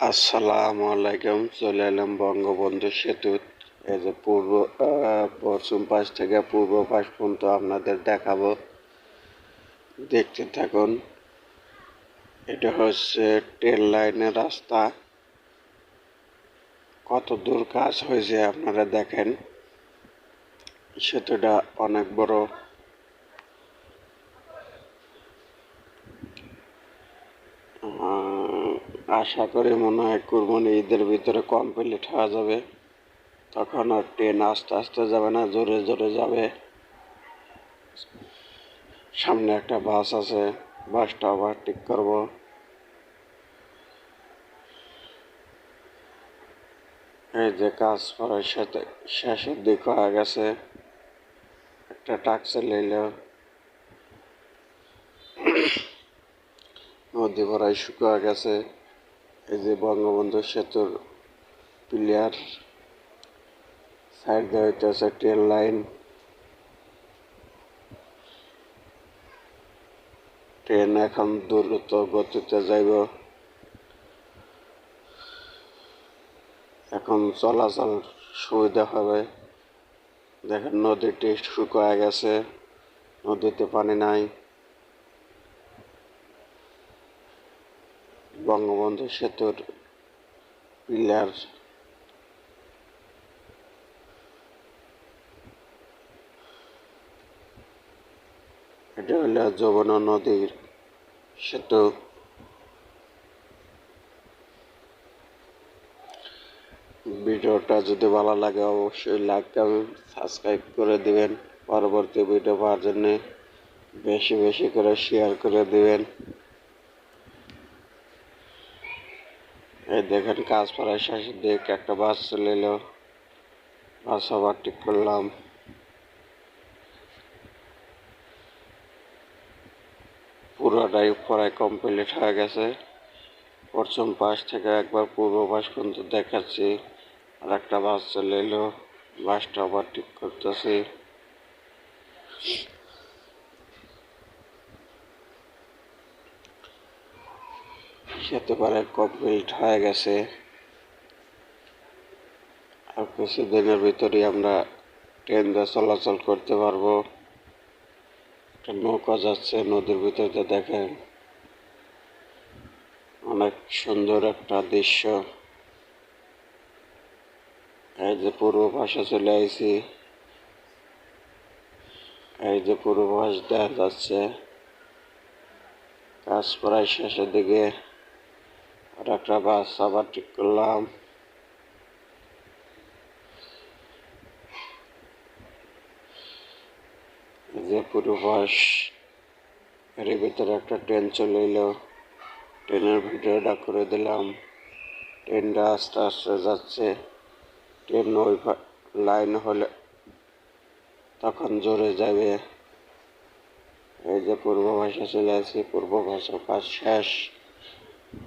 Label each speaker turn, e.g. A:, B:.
A: আসসালামু আলাইকুম। চলে এলাম বঙ্গবন্ধু সেতু। এই যে পশ্চিম পাশ থেকে পূর্ব পাশ পর্যন্ত আপনাদের দেখাবো, দেখতে থাকুন। এটা হচ্ছে ট্রেন লাইনের রাস্তা। কত দূর কাজ হয়েছে আপনারা দেখেন। সেতুটা অনেক বড়। আশা করি মনে হয় কুরবানি ঈদের ভিতরে কমপ্লিট হওয়া যাবে। তখন আর ট্রেন আস্তে আস্তে যাবে না, জোরে জোরে যাবে। সামনে একটা বাস আছে, বাসটা ওভারটেক করব। এই যে কাজ করার সাথে শেষের দিক হয়ে গেছে। একটা ট্যাক্সি লইল, নদী ভরাই শুকিয়ে গেছে। এই যে বঙ্গবন্ধু সেতুর পিলার, সাইড দিয়ে হইতেছে ট্রেন লাইন। ট্রেন এখন দ্রুত গতিতে যাইব। এখন চলাচল সুবিধা হবে। দেখেন নদীটি শুকিয়ে গেছে, নদীতে পানি নাই। বঙ্গবন্ধু সেতুর পিলার। এটা হলো যমুনা নদীর সেতু। ভিডিওটা যদি ভালো লাগে অবশ্যই লাইক কমেন্ট সাবস্ক্রাইব করে দিবেন। পরবর্তী ভিডিও পাওয়ার জন্য বেশি বেশি করে শেয়ার করে দিবেন। এই দেখেন কাজ প্রায় শেষের দিক। একটা বাস চলে এলো, বাস ওভারটেক করলাম। পুরোটাই প্রায় কমপ্লিট হয়ে গেছে। পশ্চিম পাশ থেকে একবার পূর্ব পাশ পর্যন্ত দেখাচ্ছি। আর একটা বাস চলে এলো, বাসটা ওভারটেক করতেছি। সেতু প্রায় কমপ্লিট হয়ে গেছে। আর কিছুদিনের ভিতরেই আমরা ট্রেন দিয়ে চলাচল করতে পারবো। একটা নৌকা যাচ্ছে নদীর ভিতরে, দেখেন অনেক সুন্দর একটা দৃশ্য। এই যে পূর্ব পাশে চলে আইছি। এই যে পূর্ব পাশ দেখা যাচ্ছে। কাজ প্রায় শেষের দিকে। আর একটা বাস আবার ঠিক করলাম। যে পূর্ব পাশ, এর ভিতরে একটা ট্রেন চলে এলো। ট্রেনের ভিডিওটা করে দিলাম। ট্রেনটা আস্তে আস্তে যাচ্ছে। ট্রেন ওই লাইন হলে তখন জোরে যাবে। এই যে পূর্ব ভাষা চলে আসি, পূর্ব ভাষা কাজ শেষ।